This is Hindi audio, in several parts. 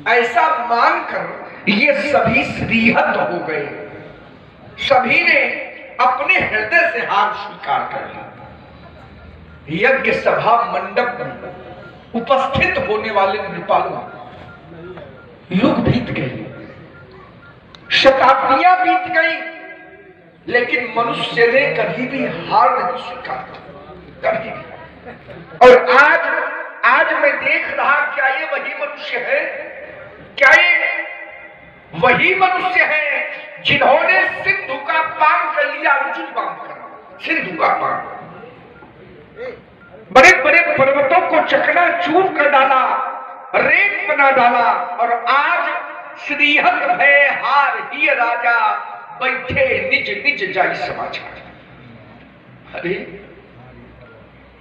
ऐसा मानकर ये सभी श्रीहत हो गए। सभी ने अपने हृदय से हार स्वीकार कर ली। यज्ञ सभा मंडप में उपस्थित होने वाले नृपालों, युग बीत गए, शताब्दियां बीत गई, लेकिन मनुष्य ने कभी भी हार नहीं स्वीकार की, कभी भी। और आज मैं देख रहा, क्या ये वही मनुष्य है? क्या ये वही मनुष्य है जिन्होंने सिंधु का पान कर लिया? अर्जुन बांध कर सिंधु का पान, बड़े बड़े पर्वतों को चकनाचूर कर डाला, रेत बना डाला, और आज श्रीहत भय हार ही राजा, बैठे निज निज जाई समाचार। अरे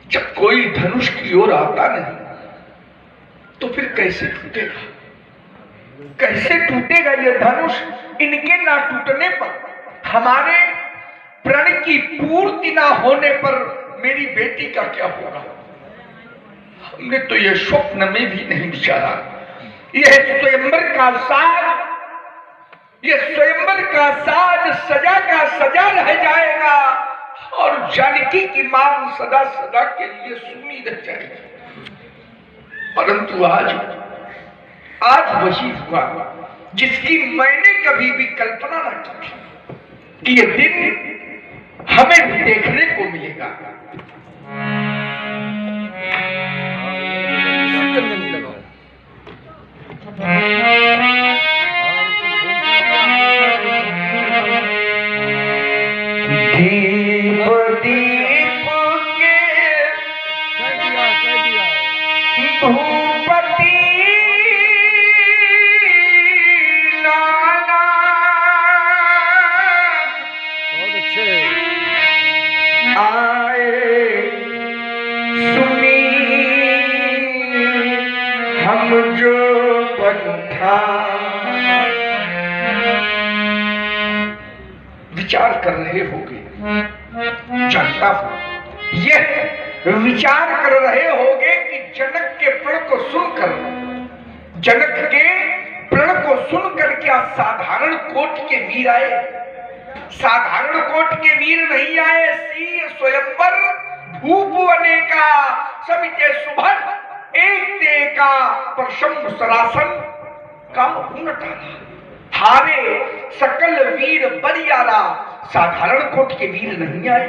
जब कोई धनुष की ओर आता नहीं तो फिर कैसे टूटेगा? कैसे टूटेगा ये धनुष? इनके ना टूटने पर, हमारे प्रण की पूर्ति ना होने पर मेरी बेटी का क्या होगा? हमने तो ये स्वप्न में भी नहीं विचारा। यह स्वयंवर का साज, ये स्वयंवर का साज सजा का सजा रह जाएगा, और जानकी की मांग सदा सदा के लिए सुनी रह जाएगी। परंतु आज वही हुआ जिसकी मैंने कभी भी कल्पना न की थी कि ये दिन हमें भी देखने को मिलेगा। विचार कर रहे होगे, जानता हूं, यह विचार कर रहे होगे कि जनक के प्रण को सुनकर, जनक के प्रण को सुनकर क्या साधारण कोट के वीर आए? साधारण कोट के वीर नहीं आए। सी स्वयंवर भूप अनेका, समिते सुभट एक ते का, पर शंभु सरासन काम न टाला। हारे सकल वीर बरियारा, साधारण कोट के वीर नहीं आए।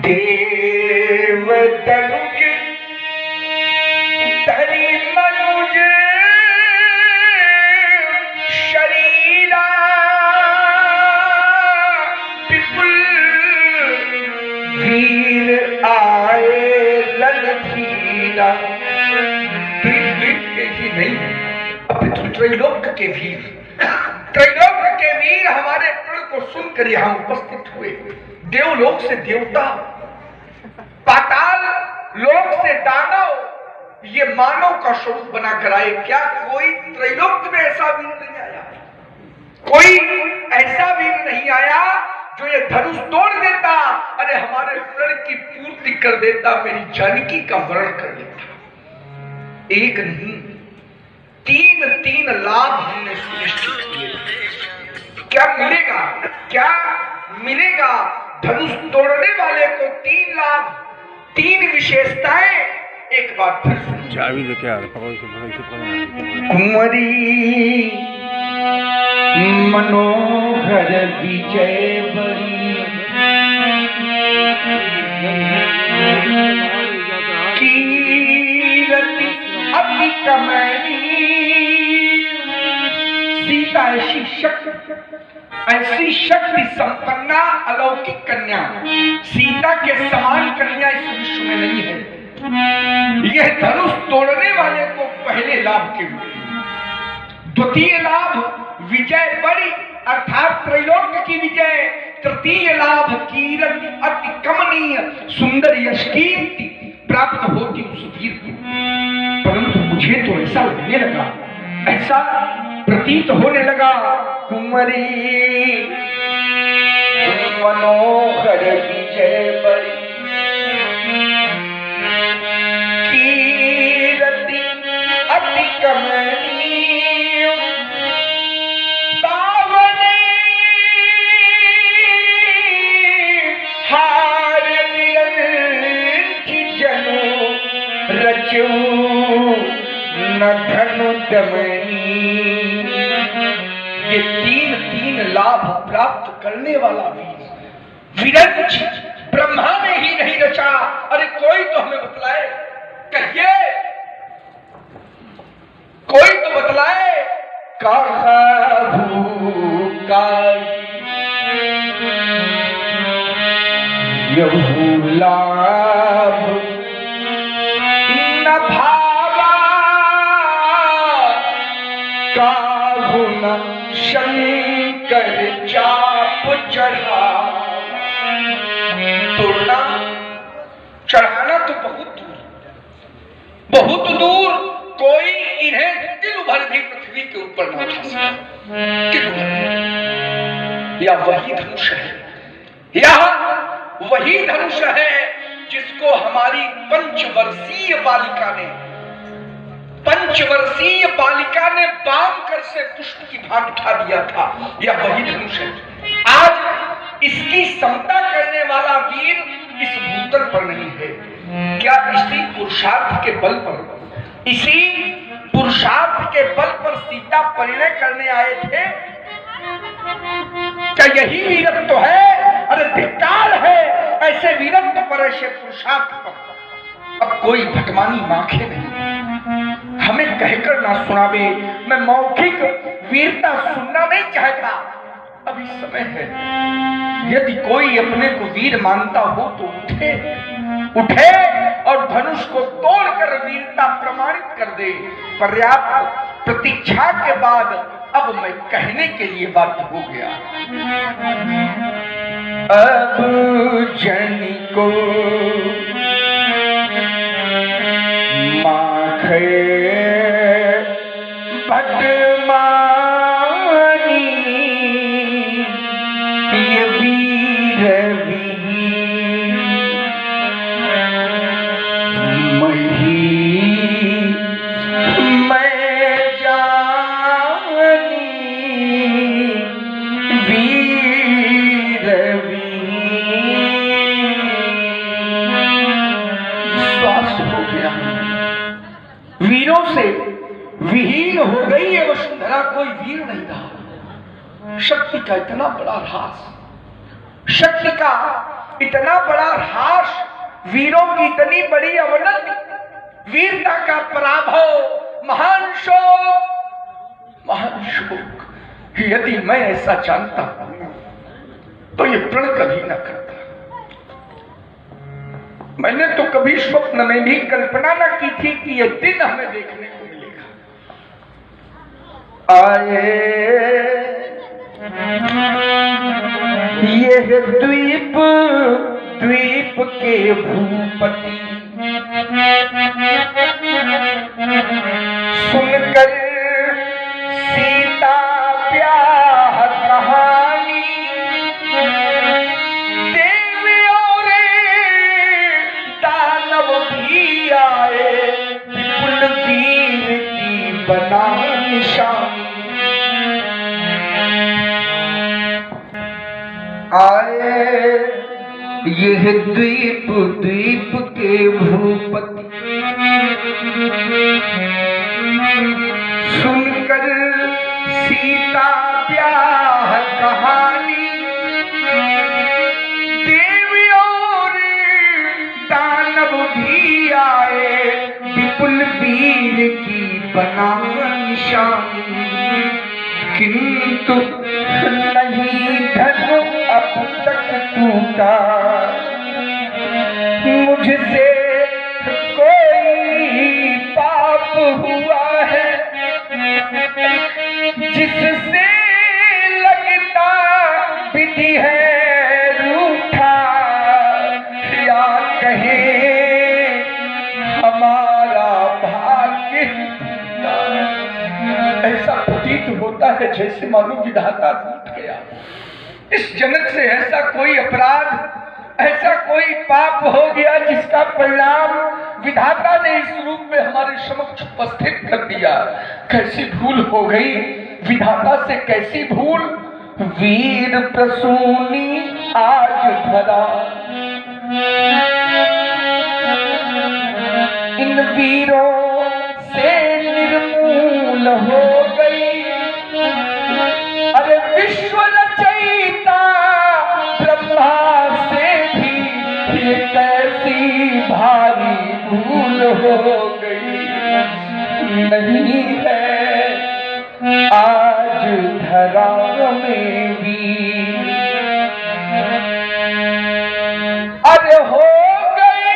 देव तनुज धरि मनुज शरीरा, विपुल वीर आए ललधीरा। के ही नहीं, अपितु त्रैलोक्य के वीर, त्रैलोक्य के वीर हमारे प्रण को सुनकर यहां उपस्थित हुए। देवलोक से देवता, पाताल लोक से दानव, ये मानव का स्वरूप बनाकर आए। क्या कोई त्रैलोक्य में ऐसा वीर नहीं आया? कोई ऐसा वीर नहीं आया जो ये धनुष तोड़ देता, अरे हमारे प्रण की पूर्ति कर देता, मेरी जानकी का वर्ण कर देता। एक नहीं, तीन लाभ हमने सुनिश्चित किए। क्या मिलेगा? क्या मिलेगा? धनुष तोड़ने वाले को 3 लाभ, 3 विशेषताएं। एक बात फिर सुनिए। कुंवरी मनोहर विजय बड़ी, कीरति अति कमनी, सीता ऐसी शक्ति संपन्ना अलौकिक कन्या, सीता के समान कन्या इस विश्व में नहीं है। यह धनुष तोड़ने वाले को पहले लाभ के रूप में। द्वितीय लाभ विजय बड़ी, अर्थात त्रैलोक्य की विजय। तृतीय लाभ कीर्ति अति कमनीय, सुंदर यश कीर्ति प्राप्त होती उस वीर को। परंतु मुझे तो ऐसा लगने लगा, ऐसा प्रतीत होने लगा, कुंवरी मनोहर विजय बड़ी, कीर्ति अति न धनु दमनी, ये तीन लाभ प्राप्त करने वाला वीर विरंच ब्रह्मा ने ही नहीं रचा। अरे कोई तो हमें बतलाए, कहिए कोई तो बतलाए। लाभ न भावा काहू न शंकर चाप चढ़ा। तोड़ना चढ़ाना तो बहुत दूर, कोई इन्हें दिल भर भी पृथ्वी के ऊपर न उठा सका। दिल भर या वही धनुष है, या वही धनुष है जिसको हमारी पंचवर्षीय बालिका ने बाम कर से पुष्प की भांति उठा दिया था। यह वही धनुष है। आज इसकी समता करने वाला वीर इस भूतल पर नहीं है। क्या इसी पुरुषार्थ के बल पर सीता परिणय करने आए थे? क्या यही वीरत्व है? अरे धिक्कार है ऐसे वीरत्व पर, ऐसे पुरुषार्थ पर। अब कोई भटमानी माखे नहीं, हमें कहकर ना सुनावे। मैं मौखिक वीरता सुनना नहीं चाहता। अभी समय है, यदि कोई अपने को वीर मानता हो तो उठे और धनुष को तोड़कर वीरता प्रमाणित कर दे। पर्याप्त प्रतीक्षा के बाद अब मैं कहने के लिए बाध्य हो गया। अब जन को माखे भटमानी, ये वीर वीरों से विहीन हो गई है वसुंधरा, कोई वीर नहीं रहा। शक्ति का इतना बड़ा ह्रास, शक्ति का इतना बड़ा ह्रास, वीरों की इतनी बड़ी अवनति, वीरता का पराभव, महान शोक। यदि मैं ऐसा जानता तो ये प्रण कभी न करता। मैंने तो कभी स्वप्न में भी कल्पना न की थी कि यह दिन हमें देखने को मिलेगा। आए ये द्वीप के भूपति, सुनकर सीता ब्याह कहानी, देवी और दानव भी आए, विपुल वीर की बना निशानी। आए यह द्वीप के भूपति, सुनकर सीता ब्याह कहानी, देवी और दानव भी आए, विपुल वीर की बना निशानी। किंतु नहीं धनु अब तक टूटा, मुझसे कोई पाप हुआ है, जिससे लगता विधि है रूठा, या कहे हमारा भाग्य। ऐसा प्रतीत होता है जैसे मालूम विधाता रूठ गया। इस जनक से ऐसा कोई अपराध, ऐसा कोई पाप हो गया जिसका परिणाम विधाता ने इस रूप में हमारे समक्ष उपस्थित कर दिया। कैसी भूल हो गई विधाता से, कैसी भूल। वीर प्रसूनी आज धरा, इन वीरों से नहीं है आज धरा में भी। अरे हो गई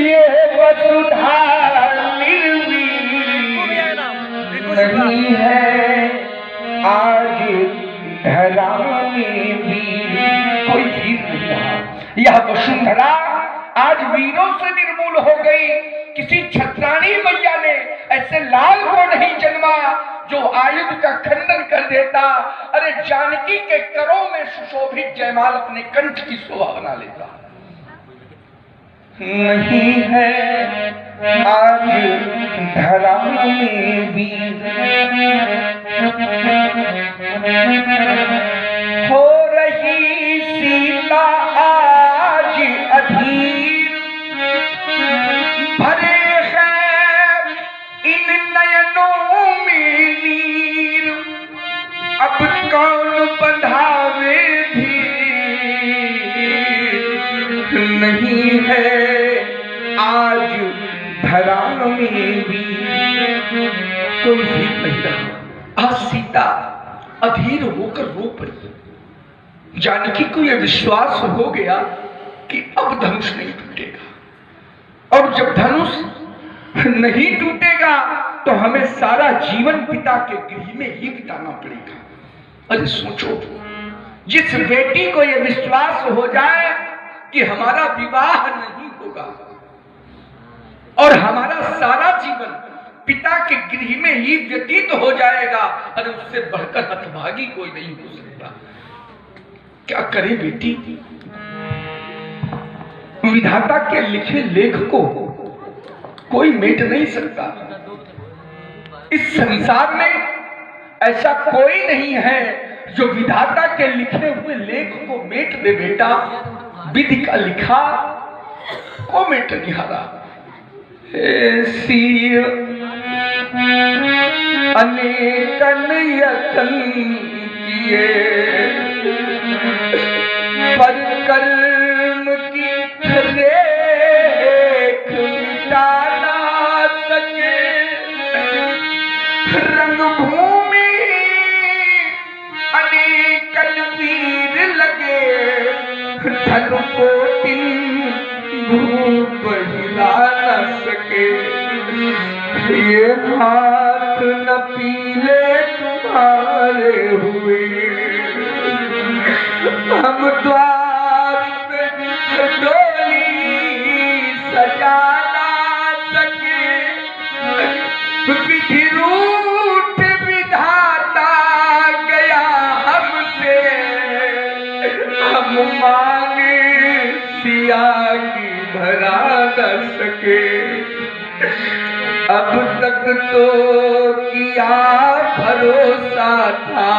ये वसुधा निर्वीर, नहीं है आज धरा में भी कोई वीर नहीं रहा। यह वसुंधरा आज वीरों से निर्मूल हो गई। किसी छत्राणी मैया ने ऐसे लाल को नहीं जन्मा जो आयुध का खंडन कर देता। अरे जानकी के करों में सुशोभित जयमाल अपने कंठ की शोभा बना लेता। नहीं है आज धरा में भी, हो रही सीता आज अधीर, भरे हैं इन नयनों में नीर, अब कौन बंधावे धीर। नहीं है आज धरा में भी कोई भी नहीं रहा। आज सीता अधीर होकर रो पड़ी। जानकी को यह विश्वास हो गया कि अब धनुष नहीं टूटेगा, और जब धनुष नहीं टूटेगा तो हमें सारा जीवन पिता के गृह में ही बिताना पड़ेगा। अरे सोचो, जिस बेटी को यह विश्वास हो जाए कि हमारा विवाह नहीं होगा और हमारा सारा जीवन पिता के गृह में ही व्यतीत हो जाएगा, अरे उससे बढ़कर हतभागी कोई नहीं हो सकता। क्या करे बेटी, विधाता के लिखे लेख को कोई मेट नहीं सकता। इस संसार में ऐसा कोई नहीं है जो विधाता के लिखे हुए लेख को मेट दे। बेटा, विधि का लिखा को मेट नहीं हारा। अनेकन यतन किए पर कर्म की रेख मिटा ना सके। रंगभूमि अनेकन वीर लगे, धनु कोटिन धूप हिला न सके। ये हाथ न पीले तुम्हारे हुए, हम द्वार पे डोली सजा ना सके। विधि रूठ विधाता गया हमसे, हम मांगे सिया की भरा न सके। अब तक तो किया भरोसा था,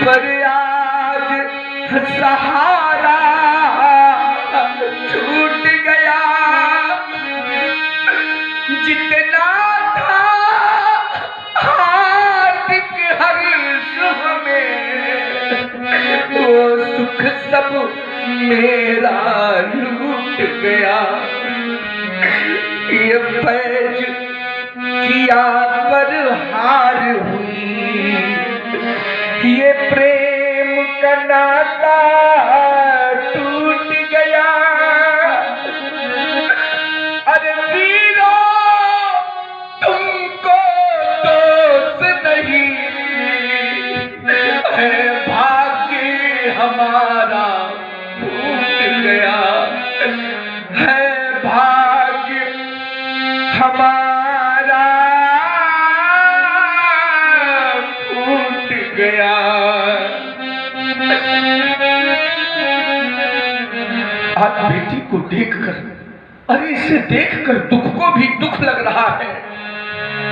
पर आज सहारा छूट गया। जितना था हार्दिक हर्ष हमें, वो सुख सब मेरा लूट गया। ये फैज किया पर हार हुई, ये प्रेम का नाता टूट गया। अरे वीरो, तुमको दोष नहीं है, भाग्य हमारा टूट गया है। भाग्य हमारा टूट गया। आज बेटी को देखकर, अरे इसे देखकर दुख को भी दुख लग रहा है,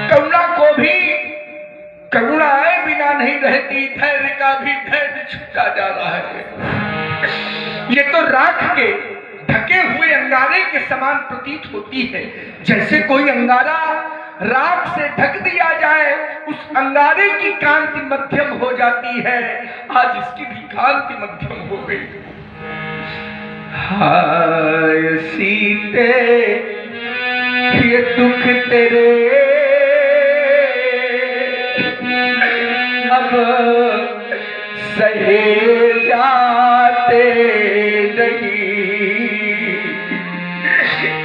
करुणा को भी करुणा आए बिना नहीं रहती, धैर्य का भी धैर्य छूटा जा रहा है। ये तो राख के ढके हुए अंगारे के समान प्रतीत होती है। जैसे कोई अंगारा राख से ढक दिया जाए, उस अंगारे की कांति मध्यम हो जाती है। आज इसकी भी कांति मध्यम हो गई। हाय सीते ये दुख तेरे अब सहे जाते नहीं,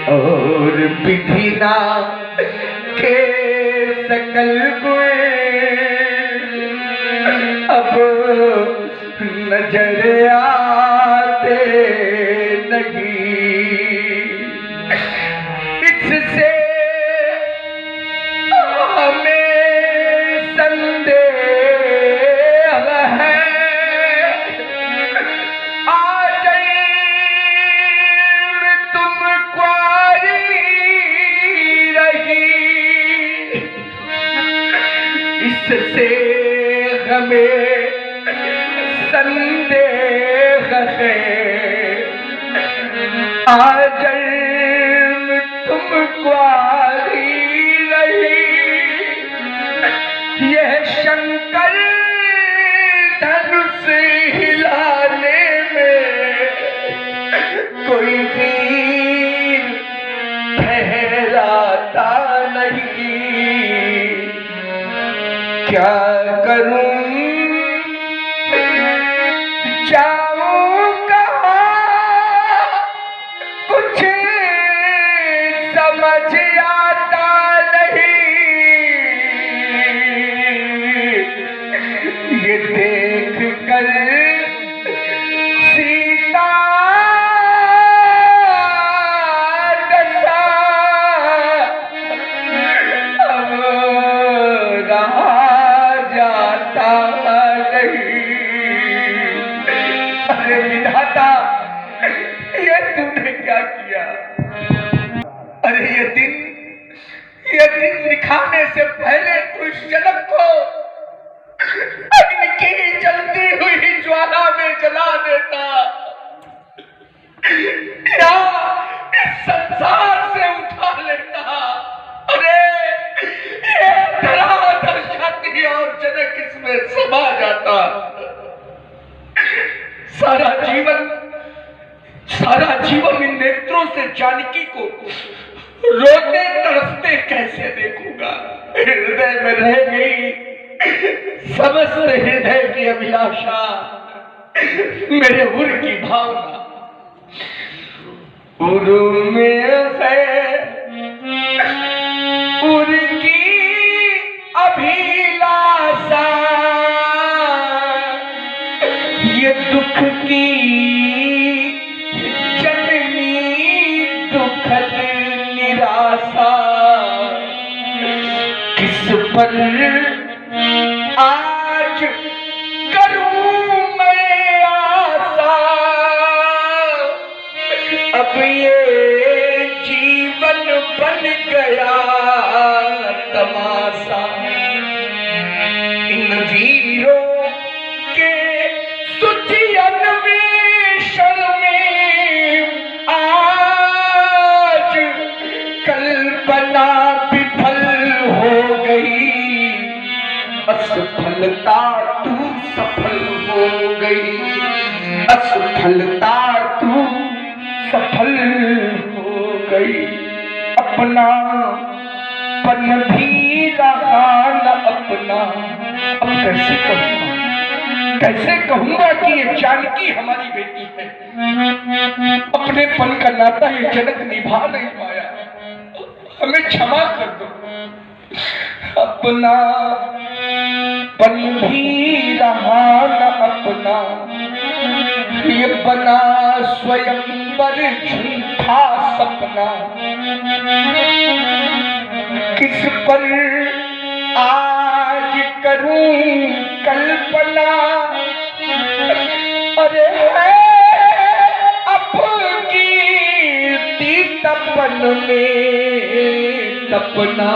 और विधि ना के सकल गुण अब नजर आते नहीं। इससे हमें संदेह है, आज तुम कुंवारी रही, इससे हमें संदेह है, आज तुम कुंवारी रही। यह शंकर धनुष हिलाने में कोई वीर ठहराता नहीं। क्या करूं जाऊं कहाँ, कुछ समझ आता नहीं। ये देख कर सीता दशा अब रहा जाता नहीं। अरे विधाता, ये तूने क्या किया? अरे ये दिन दिखाने से पहले तू इस जन्म को अग्नि की जलती हुई ज्वाला में जला देता, या इस संसार से उठा लेता। अरे ये धराधर जाती और जनक इसमें समा जाता। सारा जीवन इन नेत्रों से जानकी को रोते तड़पते कैसे देखूंगा। हृदय में रह गई समस्त हृदय की अभिलाषा, मेरे उर की भावना। उर में से उर की अभिलाषा, ये दुख की निराशा, किस पर आज करूं मैं आशा। अब ये जीवन बन गया तमाशा। इन वीरों के सुचि अन्वेषण में कल्पना विफल हो गई, असफलता तू सफल हो गई, असफलता तू सफल हो गई। अपना पन भी रहा न अपना। अब कैसे कहूंगा कि ये जानकी हमारी बेटी है। अपने पन का नाता ये जनक निभा नहीं पाया, हमें क्षमा कर दो। अपना पन भी रहा न अपना, ये बना स्वयंवर झूठा सपना। किस पर आज करूं कल्पना। अरे है अपनी तपन में तपना।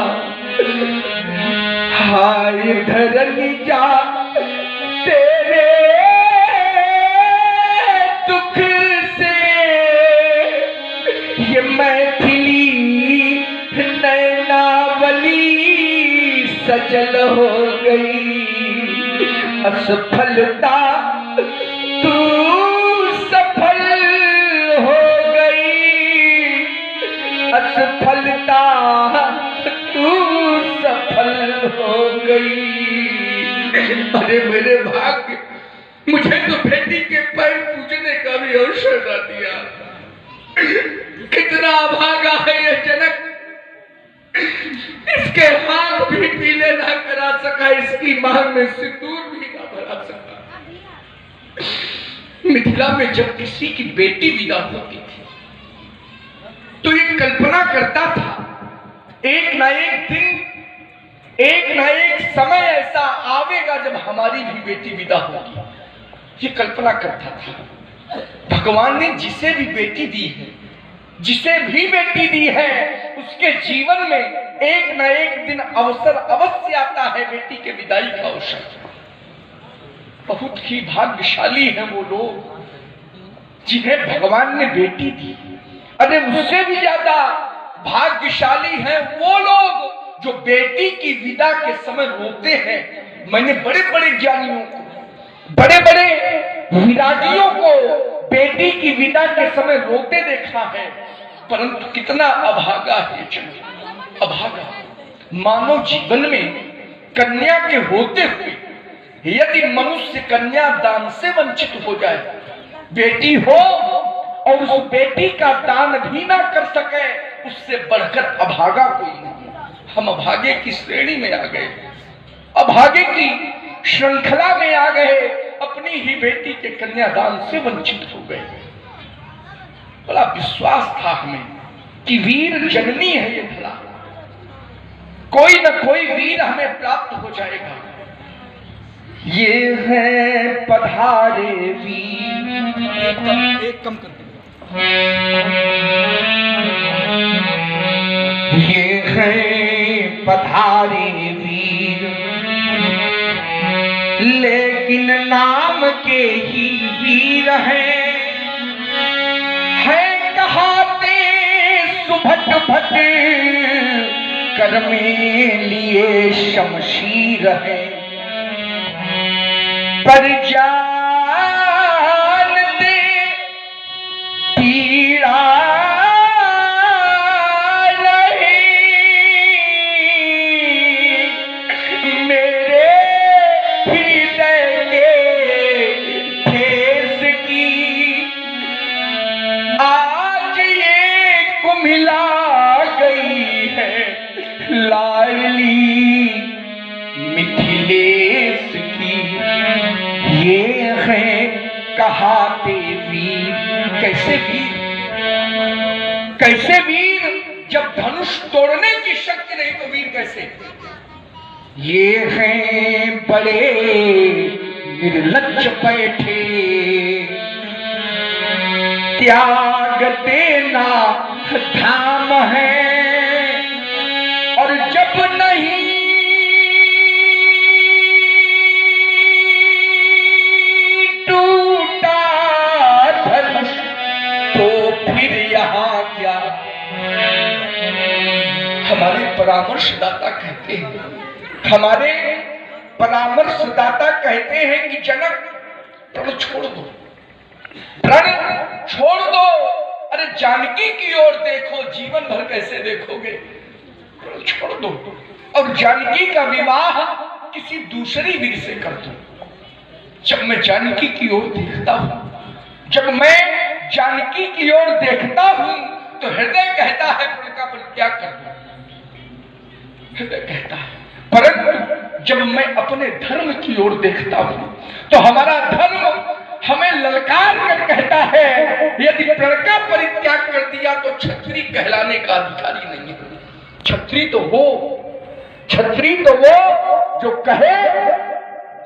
हाय धरनी जा तेरे दुख से, ये मैथिली नैनावली सजल हो गई। असफलता तू सफल हो गई, असफलता तू सफल हो गई। अरे मेरे भाग्य, मुझे तो बेटी के पैर पूजने का भी अवसर न दिया। कितना अभागा है ये जनक, इसके हाथ भी पीले ना करा सका, इसकी मांग में सिंदूर भी ना भरा सका। मिथिला में जब किसी की बेटी विदा होती थी तो ये कल्पना करता था एक ना एक दिन, एक ना एक समय ऐसा आवेगा जब हमारी भी बेटी विदा होगी। ये कल्पना करता था। भगवान ने जिसे भी बेटी दी है, जिसे भी बेटी दी है, उसके जीवन में एक न एक दिन अवसर अवश्य आता है बेटी के विदाई का अवसर। बहुत ही भाग्यशाली हैं वो लोग जिन्हें भगवान ने बेटी दी। अरे उससे भी ज्यादा भाग्यशाली हैं वो लोग जो बेटी की विदा के समय रोते हैं। मैंने बड़े बड़े ज्ञानियों को, बड़े बड़े विरागियों को बेटी की विदा के समय रोते देखा है, परंतु कितना अभागा है जन, अभागा। मानव जीवन में कन्या के होते हुए यदि मनुष्य कन्या दान से वंचित हो जाए, बेटी हो और उस बेटी का दान भी ना कर सके, उससे बढ़कर अभागा कोई नहीं। हम अभागे की श्रेणी में आ गए, अभागे की श्रृंखला में आ गए, अपनी ही बेटी के कन्यादान से वंचित हो गए। बड़ा विश्वास था हमें कि वीर जननी है ये भला, कोई न कोई वीर हमें प्राप्त हो जाएगा। ये है पधारे वीर, एक कम कर दो। ये है पधारे वीर, लेकिन नाम के ही वीर हैं, है कहाते सुभट भट कर में लिए शमशीर है, पर जान दे पीड़ा नहीं मेरे हृदय के ठेस की। आज ये कुम्हिला गई है लाडली मिथिलेश की। ये है कहाते वीर, कैसे वीर, कैसे वीर, जब धनुष तोड़ने की शक्ति नहीं तो वीर कैसे। ये हैं बड़े निर्लज्ज बैठे, त्याग देना धाम है, और जब नहीं टूटा धनुष तो फिर यहाँ क्या। हमारे परामर्शदाता कहते हैं, हमारे परामर्शदाता कहते हैं कि जनक प्रण छोड़ दो, प्रण छोड़ दो। अरे जानकी की ओर देखो, जीवन भर कैसे देखोगे, प्रण छोड़ दो और जानकी का विवाह किसी दूसरी वीर से कर दो। जब मैं जानकी की ओर देखता हूं, जब मैं जानकी की ओर देखता हूं तो हृदय कहता है प्रण का परित्याग कर दो, हृदय कहता है। परंतु जब मैं अपने धर्म की ओर देखता हूं तो हमारा धर्म हमें ललकार कर कहता है, यदि प्रण का परित्याग कर दिया तो क्षत्रिय कहलाने का अधिकारी नहीं है। क्षत्रिय तो वो, क्षत्रिय तो वो जो कहे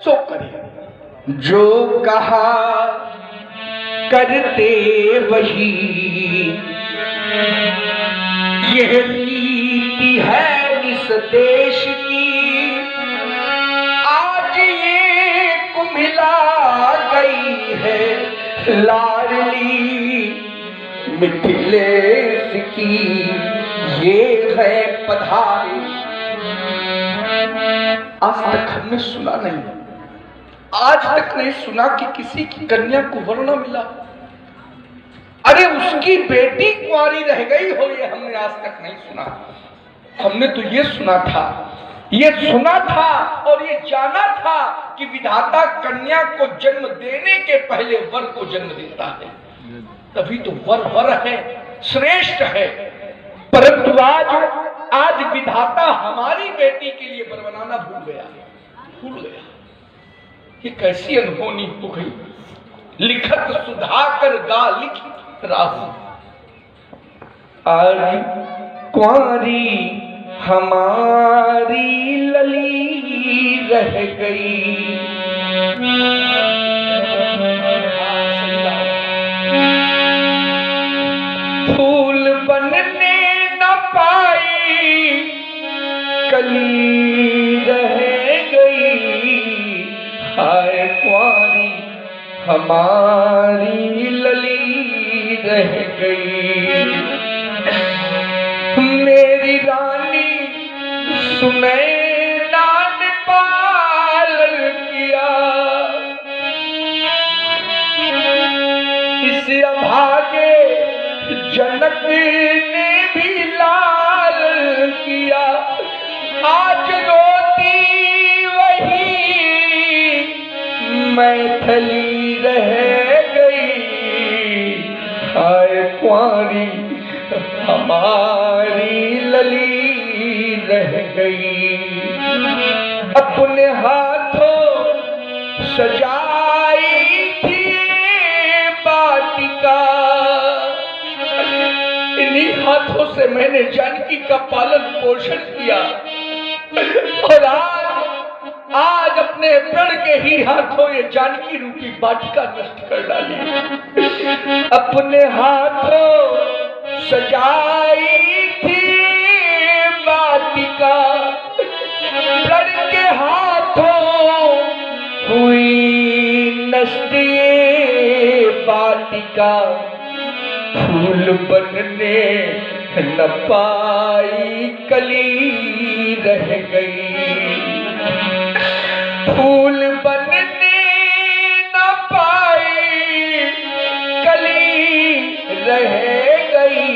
सो करे, जो कहा करते वही, यह रीति है इस देश की। आज ये कुम्हिला गई है लाडली मिथिलेश की। ये है पधारे। आज तक हमने सुना नहीं, आज तक नहीं सुना कि किसी की कन्या को वर न मिला। अरे उसकी बेटी कुंवारी रह गई हो, ये हमने आज तक नहीं सुना। हमने तो ये सुना था और ये जाना था कि विधाता कन्या को जन्म देने के पहले वर को जन्म देता है, तभी तो वर है, श्रेष्ठ है। परंतु आज विधाता हमारी बेटी के लिए वर बनाना भूल गया। ये कैसी अनहोनी हो गई। लिखत सुधाकर गा लिखित राहु, आज कुंवारी हमारी लली रह गई। फूल बनने न पाई कली रह गई, हाय कुंवारी हमारी लली रह गई। मेरी रानी सुनैना ने पालन किया, इस अभागे जनक ने भी लाल किया। आज रोती वही मैथिली रह गई, हाय कुंवारी हमारी लली रह गई। अपने हाथों सजाई थी बाटिका, इन्हीं हाथों से मैंने जानकी का पालन पोषण किया और आज अपने प्रण के ही हाथों ये जानकी रूपी बाटिका नष्ट कर डाली। अपने हाथों सजाई थी बाटिका, प्रण के हाथों हुई नष्ट ये बाटिका। फूल बनने न पाई कली रह गई, फूल बनने न पाई कली रह गई,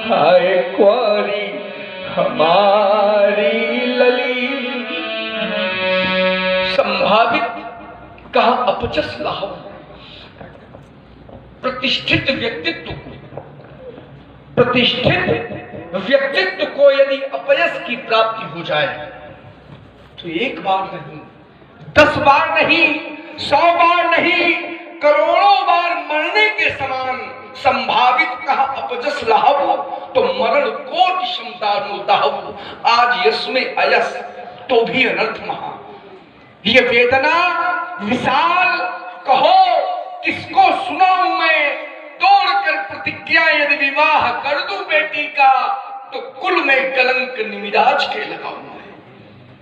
हाय कुंवारी हमारी लली। संभावित कहा अपजस लाभ। प्रतिष्ठित व्यक्तित्व को यदि अपयश की प्राप्ति हो जाए तो एक बार नहीं, 10 बार नहीं, 100 बार नहीं, करोड़ों बार मरने के समान संभावित कहा अपजस लाभ तो मरण कोटि क्षमता। आज यश में अयस तो भी अनर्थ महा। ये वेदना विशाल कहो किसको सुनाऊं मैं, तोड़कर प्रतिज्ञा यदि विवाह कर दूं बेटी का तो कुल में कलंक निमिराज के लगाऊं मैं।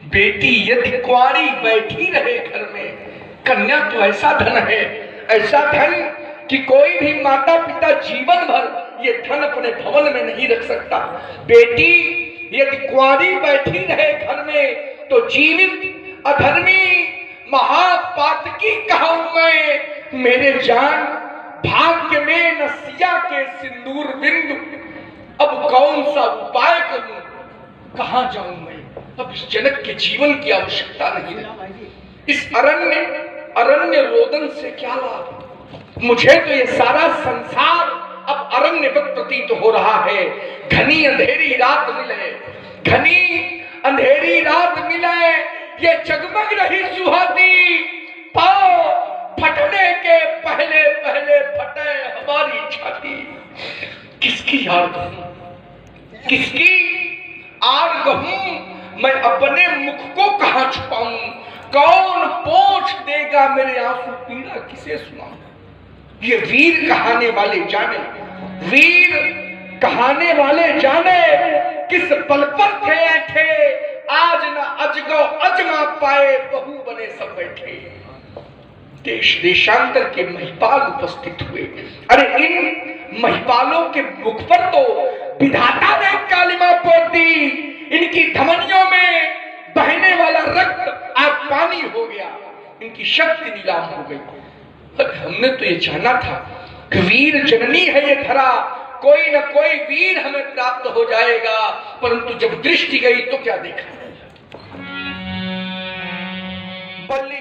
बेटी यदि कुंवारी बैठी रहे घर में, कन्या तो ऐसा धन है, ऐसा धन कि कोई भी माता पिता जीवन भर ये धन अपने भवन में नहीं रख सकता। बेटी यदि कुंवारी बैठी रहे घर में तो जीवित अधर्मी महापातकी कहूं मैं। मेरे जान भाग्य में न सिया के सिंदूर बिंदु, अब कौन सा उपाय करूं, कहां जाऊं मैं। अब इस जनक के जीवन की आवश्यकता नहीं है। इस अरण्य रोदन से क्या लाभ। मुझे तो ये सारा संसार अब अरण्यवत प्रतीत हो रहा है। घनी अंधेरी रात मिले, घनी अंधेरी रात मिले, ये जगमग रही सुहाती, पाओ फटने के पहले पहले फटे हमारी छाती। किसकी आड़ कहूं, किसकी आड़ कहूं, मैं अपने मुख को कहां छुपाऊं। कौन पोंछ देगा मेरे आंसू पीड़ा किसे सुनाऊं। ये वीर कहाने वाले जाने, वीर कहाने वाले जाने, किस पल पर थे ऐठे, आज न अजगौ अजमा पाए बहू बने सब बैठे। देश देशांतर के महिपाल उपस्थित हुए। अरे इन महिपालों के मुख पर तो विधाता ने कालिमा पोत दी। इनकी धमनियों में बहने वाला रक्त आज पानी हो गया, इनकी शक्ति नीलाम हो गई। हमने तो ये जाना था कि वीर जननी है ये धरा, कोई न कोई वीर हमें प्राप्त हो जाएगा। परंतु जब दृष्टि गई तो क्या देखा, बल्ली